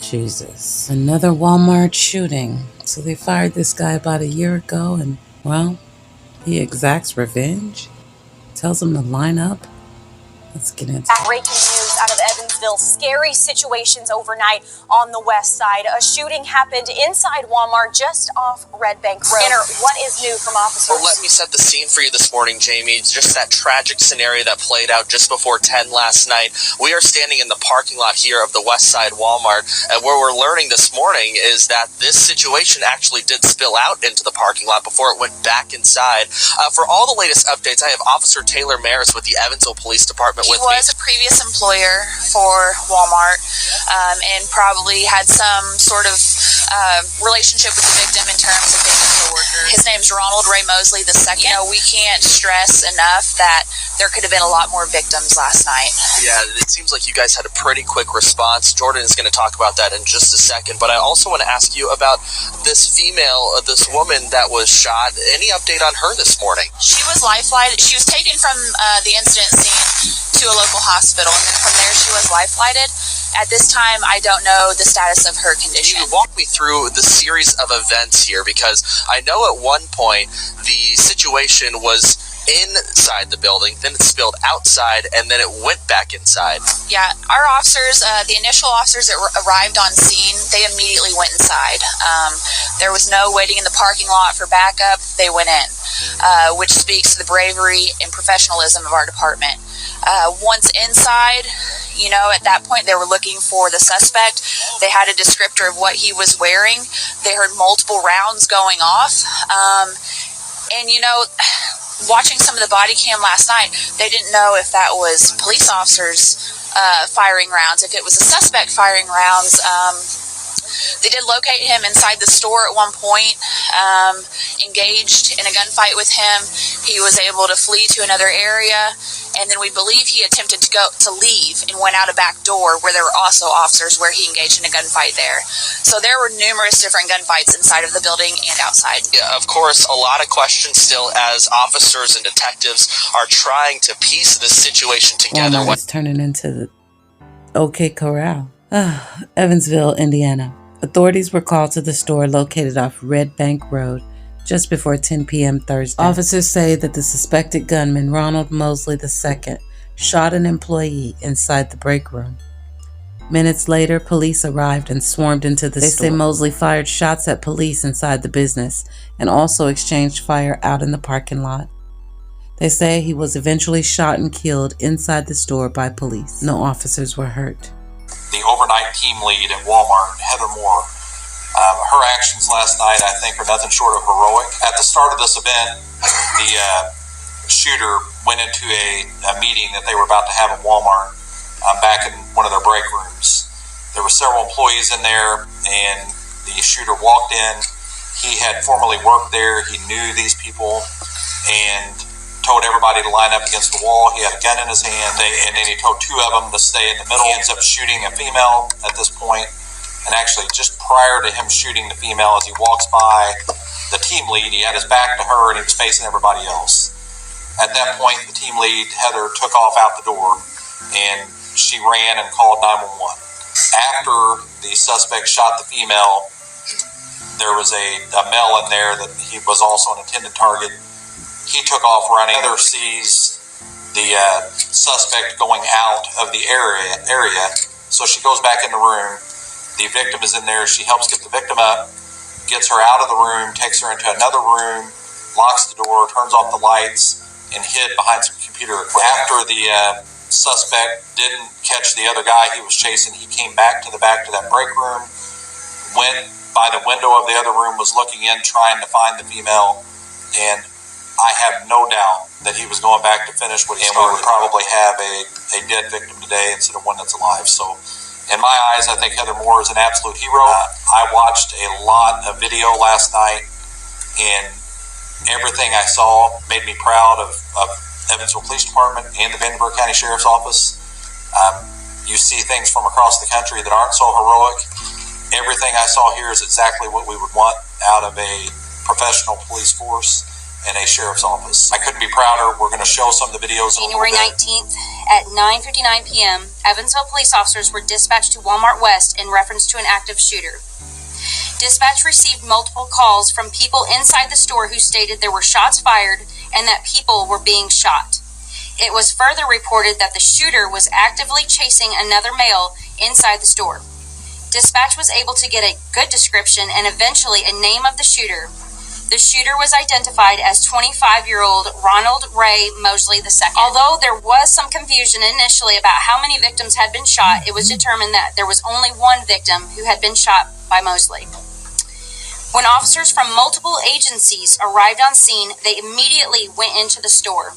Jesus. Another Walmart shooting. So they fired this guy about a year ago and, well, he exacts revenge? Tells him to line up? Let's get into it. Breaking news out of Evansville. Scary situations overnight on the west side. A shooting happened inside Walmart just off Red Bank Road. What is new from officers? Well, let me set the scene for you this morning, Jamie. It's just that tragic scenario that played out just before 10 last night. We are standing in the parking lot here of the west side Walmart, and where we're learning this morning is that this situation actually did spill out into the parking lot before it went back inside. For all the latest updates, I have Officer Taylor Maris with the Evansville Police Department with me. He was a previous employer for Walmart and probably had some sort of relationship with the victim in terms of being a coworker. His name's Ronald Ray Mosley II. You know, we can't stress enough that there could have been a lot more victims last night. Yeah, it seems like you guys had a pretty quick response. Jordan is going to talk about that in just a second, but I also want to ask you about this female, this woman that was shot. Any update on her this morning? She was life-flighted. She was taken from the incident scene to a local hospital, and then from there she was life-flighted. At this time, I don't know the status of her condition. Can you walk me through the series of events here? Because I know at one point the situation was inside the building, then it spilled outside, and then it went back inside. Yeah, our officers, the initial officers that arrived on scene, they immediately went inside. There was no waiting in the parking lot for backup. They went in, which speaks to the bravery and professionalism of our department. Once inside, you know, at that point they were looking for the suspect. They had a descriptor of what he was wearing. They heard multiple rounds going off. And, you know, watching some of the body cam last night, they didn't know if that was police officers firing rounds, if it was a suspect firing rounds. They did locate him inside the store at one point, engaged in a gunfight with him. He was able to flee to another area, and then we believe he attempted to leave and went out a back door where there were also officers where he engaged in a gunfight there. So there were numerous different gunfights inside of the building and outside. Yeah, of course, a lot of questions still as officers and detectives are trying to piece this situation together. Walmart is turning into the OK Corral. Evansville, Indiana. Authorities were called to the store located off Red Bank Road just before 10 p.m. Thursday. Officers say that the suspected gunman, Ronald Mosley II, shot an employee inside the break room. Minutes later, police arrived and swarmed into the store. They say Mosley fired shots at police inside the business and also exchanged fire out in the parking lot. They say he was eventually shot and killed inside the store by police. No officers were hurt. The overnight team lead at Walmart, Heather Moore, her actions last night, I think, are nothing short of heroic. At the start of this event, the shooter went into a meeting that they were about to have at Walmart back in one of their break rooms. There were several employees in there, and the shooter walked in. He had formerly worked there. He knew these people and told everybody to line up against the wall. He had a gun in his hand, and then he told two of them to stay in the middle. He ends up shooting a female at this point. And actually, just prior to him shooting the female, as he walks by the team lead, he had his back to her and he was facing everybody else. At that point, the team lead, Heather, took off out the door and she ran and called 911. After the suspect shot the female, there was a male in there that he was also an intended target. He took off running. Heather sees the suspect going out of the area, so she goes back in the room. The victim is in there. She helps get the victim up, gets her out of the room, takes her into another room, locks the door, turns off the lights, and hid behind some computer equipment. After the suspect didn't catch the other guy he was chasing, he came back to that break room, went by the window of the other room, was looking in, trying to find the female, and I have no doubt that he was going back to finish what he started. We would probably have a dead victim today instead of one that's alive. So in my eyes, I think Heather Moore is an absolute hero. I watched a lot of video last night, and everything I saw made me proud of Evansville Police Department and the Vanderbilt County Sheriff's Office. You see things from across the country that aren't so heroic. Everything I saw here is exactly what we would want out of a professional police force. in a sheriff's office. I couldn't be prouder. We're going to show some of the videos. January 19th at 9:59 p.m., Evansville police officers were dispatched to Walmart West in reference to an active shooter. Dispatch received multiple calls from people inside the store who stated there were shots fired and that people were being shot. It was further reported that the shooter was actively chasing another male inside the store. Dispatch was able to get a good description and eventually a name of the shooter. The shooter was identified as 25-year-old Ronald Ray Mosley II. Although there was some confusion initially about how many victims had been shot, it was determined that there was only one victim who had been shot by Mosley. When officers from multiple agencies arrived on scene, they immediately went into the store.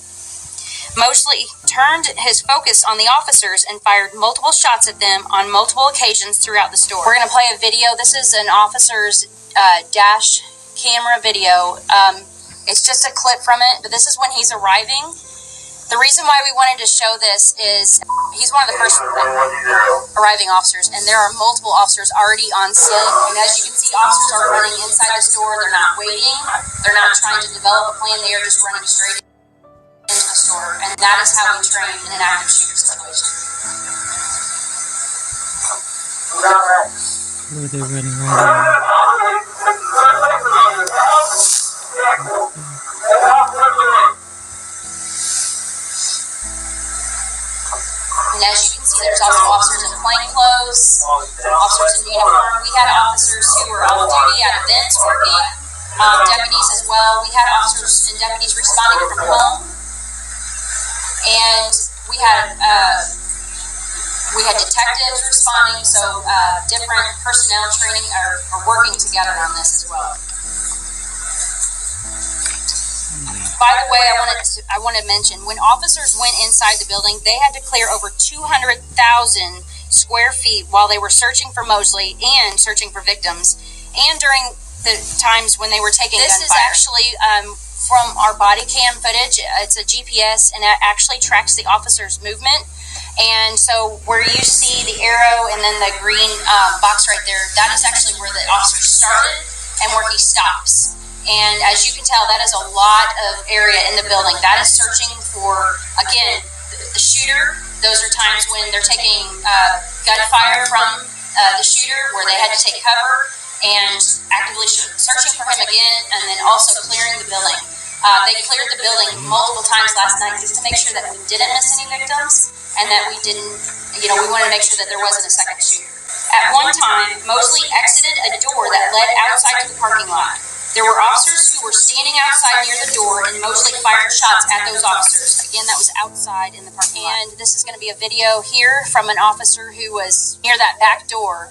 Mosley turned his focus on the officers and fired multiple shots at them on multiple occasions throughout the store. We're going to play a video. This is an officer's dash camera video. It's just a clip from it, but this is when he's arriving. The reason why we wanted to show this is he's one of the first arriving officers, and there are multiple officers already on scene. And as you can see, officers are running inside the store. They're not waiting. They're not trying to develop a plan. They are just running straight into the store, and that is how we train in an active shooter situation. Where they're running right now. And as you can see, there's also officers in plain clothes, officers in uniform. We had officers who were on duty at events working, deputies as well. We had officers and deputies responding from home, and we had detectives responding. So different personnel training are working together on this as well. By the way, I want to mention, when officers went inside the building, they had to clear over 200,000 square feet while they were searching for Mosley and searching for victims, and during the times when they were taking gunfire. This is actually from our body cam footage. It's a GPS, and it actually tracks the officer's movement. And so where you see the arrow and then the green box right there, that is actually where the officer started and where he stops. And as you can tell, that is a lot of area in the building. That is searching for, again, the shooter. Those are times when they're taking gunfire from the shooter, where they had to take cover, and actively searching for him again, and then also clearing the building. They cleared the building multiple times last night just to make sure that we didn't miss any victims, and that we didn't, we wanted to make sure that there wasn't a second shooter. At one time, Mosley exited a door that led outside to the parking lot. There were officers who were standing outside near the door, and Mosley fired shots at those officers. Again, that was outside in the parking lot. And this is going to be a video here from an officer who was near that back door.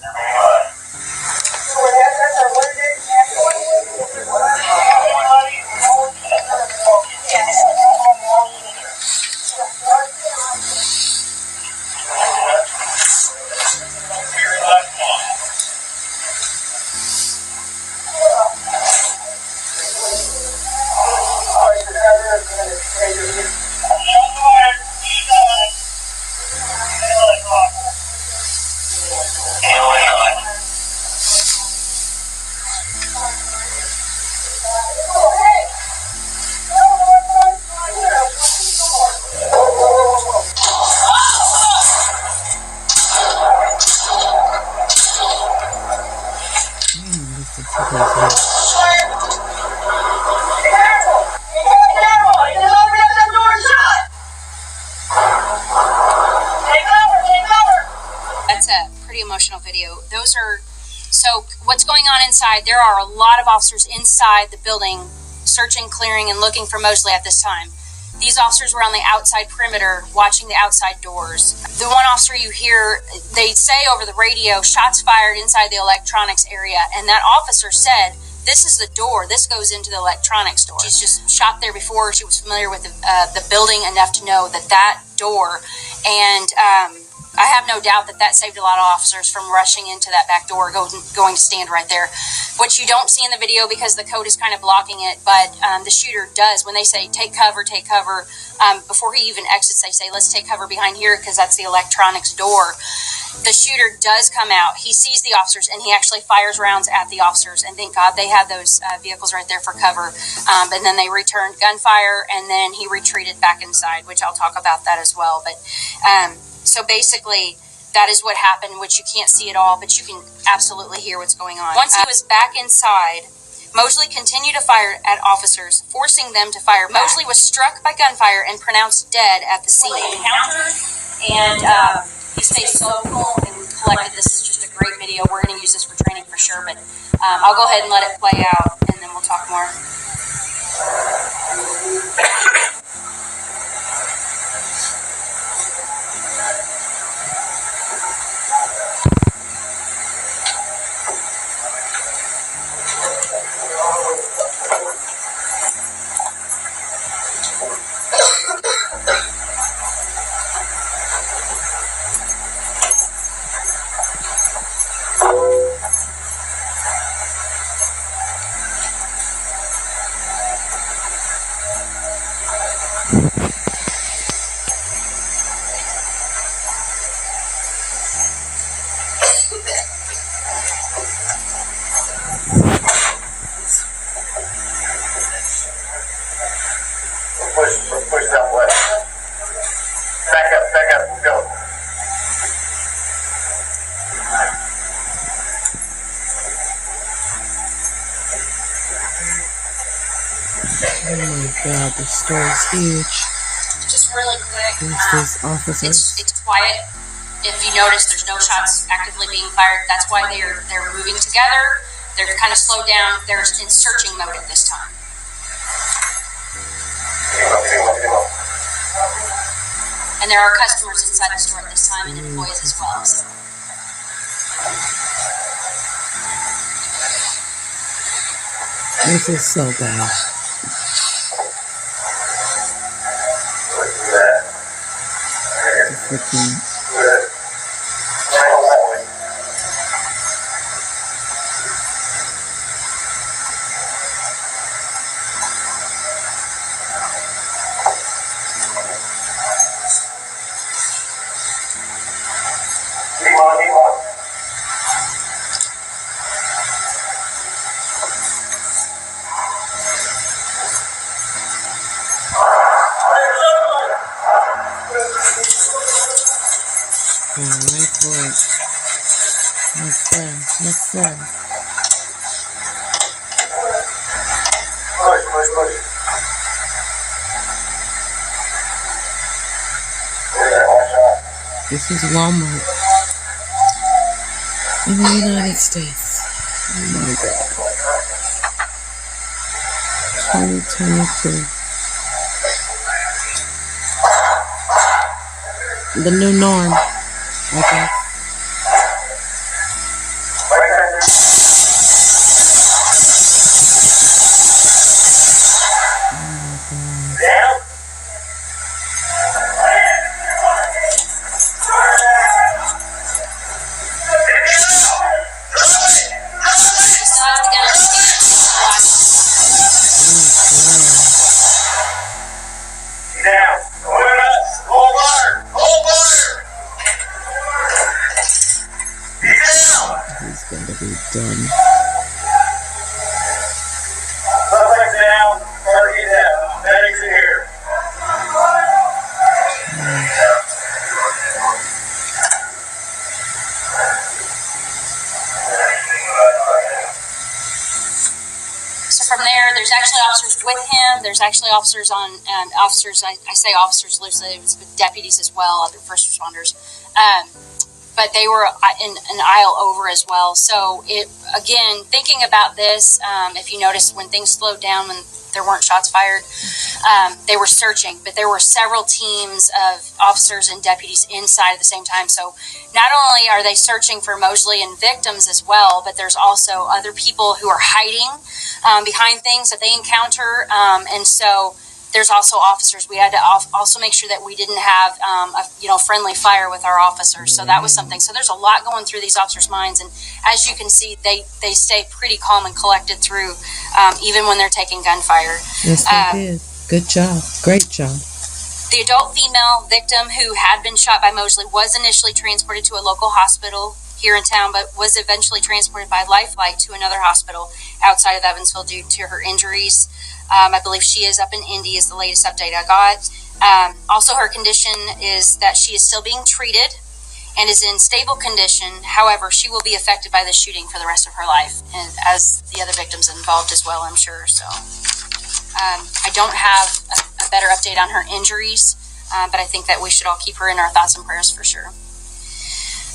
That's a pretty emotional video. So what's going on inside, there are a lot of officers inside the building searching, clearing, and looking for Mosley at this time. These officers were on the outside perimeter watching the outside doors. The one officer you hear, they say over the radio, shots fired inside the electronics area, and that officer said, this is the door, this goes into the electronics door. She's just shot there before. She was familiar with the building enough to know that door, and I have no doubt that saved a lot of officers from rushing into that back door, going to stand right there. Which you don't see in the video because the code is kind of blocking it, but the shooter does. When they say, take cover, before he even exits, they say, let's take cover behind here because that's the electronics door. The shooter does come out. He sees the officers, and he actually fires rounds at the officers. And thank God they had those vehicles right there for cover. And then they returned gunfire, and then he retreated back inside, which I'll talk about that as well. But so basically, that is what happened, which you can't see at all, but you can absolutely hear what's going on. Once he was back inside, Mosley continued to fire at officers, forcing them to fire back. Mosley was struck by gunfire and pronounced dead at the scene. And he stayed so cool and collected. This is just a great video. We're going to use this for training for sure, but I'll go ahead and let it play out, and then we'll talk more. Push that way. Back up, go. Oh my God, the store is huge. Just really quick. There's these officers. It's quiet. If you notice, there's no shots actively being fired. That's why they're moving together. They're kind of slowed down. They're in searching mode at this time. And there are customers inside the store at this time and employees as well. So. This is so bad. The freaking... Right for it. Yes, sir. Yes, sir. Push. This is Walmart in the United States. Oh my God. 2023. The new norm. Okay. He's gonna be done. Suspect down, party down. Medics in here. So from there, there's actually officers with him. There's actually officers on, officers, I say officers loosely, it was with deputies as well, other first responders. But they were in an aisle over as well. So again, thinking about this, if you notice when things slowed down, when there weren't shots fired, they were searching, but there were several teams of officers and deputies inside at the same time. So not only are they searching for Mosley and victims as well, but there's also other people who are hiding behind things that they encounter. And so there's also officers. We had to also make sure that we didn't have friendly fire with our officers. So that was something. So there's a lot going through these officers' minds, and as you can see, they stay pretty calm and collected through, even when they're taking gunfire. Yes, they did. Good job. Great job. The adult female victim who had been shot by Mosley was initially transported to a local hospital here in town, but was eventually transported by life flight to another hospital outside of Evansville due to her injuries. I believe she is up in Indy is the latest update I got. Also, her condition is that she is still being treated and is in stable condition. However, she will be affected by the shooting for the rest of her life, and as the other victims involved as well, I'm sure. So I don't have a better update on her injuries, but I think that we should all keep her in our thoughts and prayers for sure.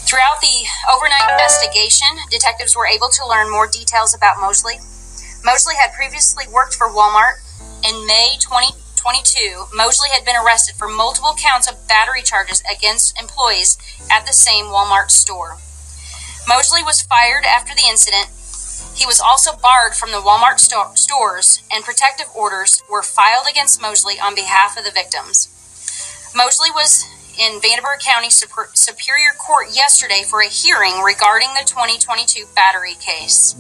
Throughout the overnight investigation, detectives were able to learn more details about Mosley. Mosley had previously worked for Walmart. In May 2022, Mosley had been arrested for multiple counts of battery charges against employees at the same Walmart store. Mosley was fired after the incident. He was also barred from the Walmart stores, and protective orders were filed against Mosley on behalf of the victims. Mosley was in Vanderburgh County Superior Court yesterday for a hearing regarding the 2022 battery case.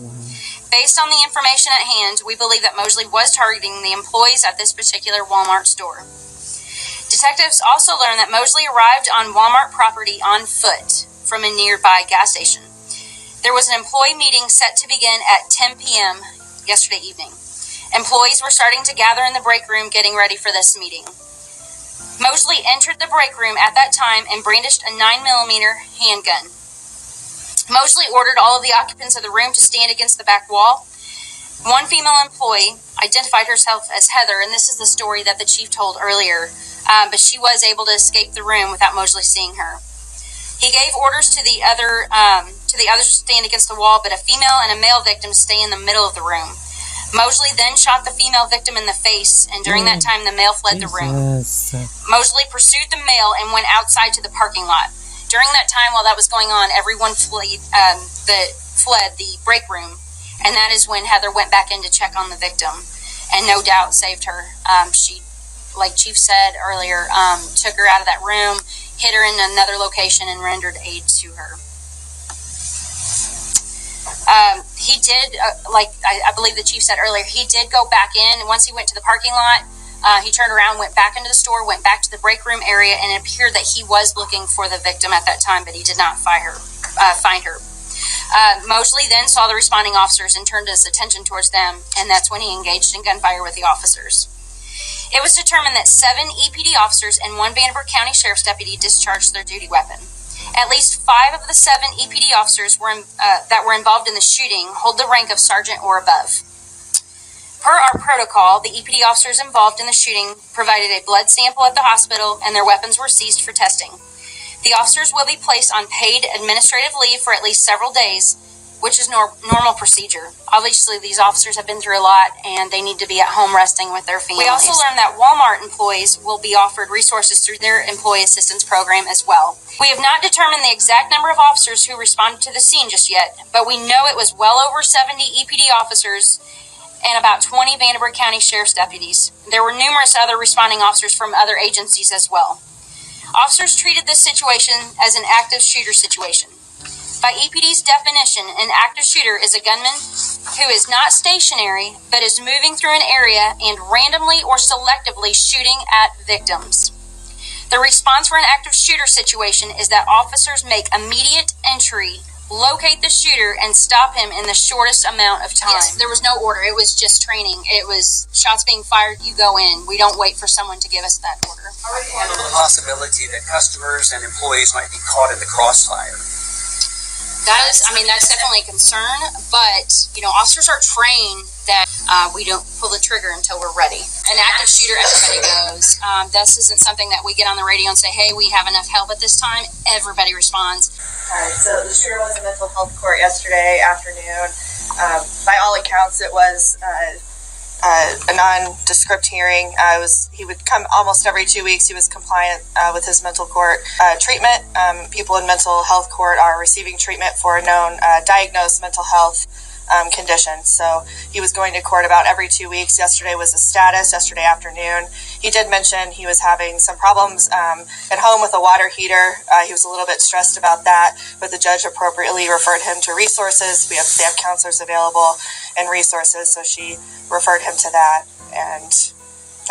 Based on the information at hand, we believe that Mosley was targeting the employees at this particular Walmart store. Detectives also learned that Mosley arrived on Walmart property on foot from a nearby gas station. There was an employee meeting set to begin at 10 p.m. yesterday evening. Employees were starting to gather in the break room getting ready for this meeting. Mosley entered the break room at that time and brandished a 9mm handgun. Mosley ordered all of the occupants of the room to stand against the back wall. One female employee identified herself as Heather, and this is the story that the chief told earlier, but she was able to escape the room without Mosley seeing her. He gave orders to the others to stand against the wall, but a female and a male victim stay in the middle of the room. Mosley then shot the female victim in the face, and during that time, the male fled the room. Mosley pursued the male and went outside to the parking lot. During that time, while that was going on, everyone fled the break room, and that is when Heather went back in to check on the victim, and no doubt saved her. She, like Chief said earlier, took her out of that room, hid her in another location, and rendered aid to her. He did, I believe the chief said earlier, he did go back in. Once he went to the parking lot, he turned around, went back into the store, went back to the break room area, and it appeared that he was looking for the victim at that time, but he did not find her. Mosley then saw the responding officers and turned his attention towards them, and that's when he engaged in gunfire with the officers. It was determined that 7 EPD officers and 1 Vanderburgh County Sheriff's deputy discharged their duty weapon. At least 5 of the 7 EPD officers that were involved in the shooting hold the rank of sergeant or above. Per our protocol, the EPD officers involved in the shooting provided a blood sample at the hospital, and their weapons were seized for testing. The officers will be placed on paid administrative leave for at least several days, which is normal procedure. Obviously, these officers have been through a lot, and they need to be at home resting with their families. We also learned that Walmart employees will be offered resources through their employee assistance program as well. We have not determined the exact number of officers who responded to the scene just yet, but we know it was well over 70 EPD officers and about 20 Vanderburgh County Sheriff's deputies. There were numerous other responding officers from other agencies as well. Officers treated this situation as an active shooter situation. By EPD's definition, an active shooter is a gunman who is not stationary but is moving through an area and randomly or selectively shooting at victims. The response for an active shooter situation is that officers make immediate entry, locate the shooter, and stop him in the shortest amount of time. Yes, there was no order. It was just training. It was shots being fired, you go in. We don't wait for someone to give us that order. How do you handle the possibility that customers and employees might be caught in the crossfire? That's definitely a concern, but, officers are trained that we don't pull the trigger until we're ready. An active shooter, everybody goes. This isn't something that we get on the radio and say, hey, we have enough help at this time. Everybody responds. All right, so the shooter was in mental health court yesterday afternoon. By all accounts, it was a nondescript hearing. He would come almost every 2 weeks. He was compliant with his mental court treatment. People in mental health court are receiving treatment for a known diagnosed mental health condition. So he was going to court about every 2 weeks. Yesterday was a status, yesterday afternoon. He did mention he was having some problems at home with a water heater. He was a little bit stressed about that, but the judge appropriately referred him to resources. They have counselors available and resources, so she referred him to that, and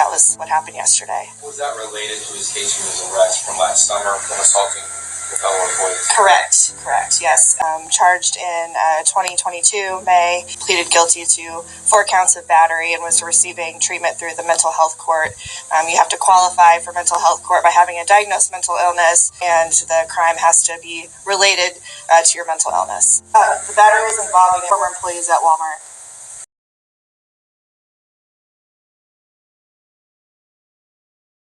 that was what happened yesterday. Was that related to his case from his arrest from last summer from assaulting the fellow employees? Correct, yes. Charged in 2022, May, pleaded guilty to 4 counts of battery and was receiving treatment through the mental health court. You have to qualify for mental health court by having a diagnosed mental illness, and the crime has to be related to your mental illness. The battery was involving former employees at Walmart.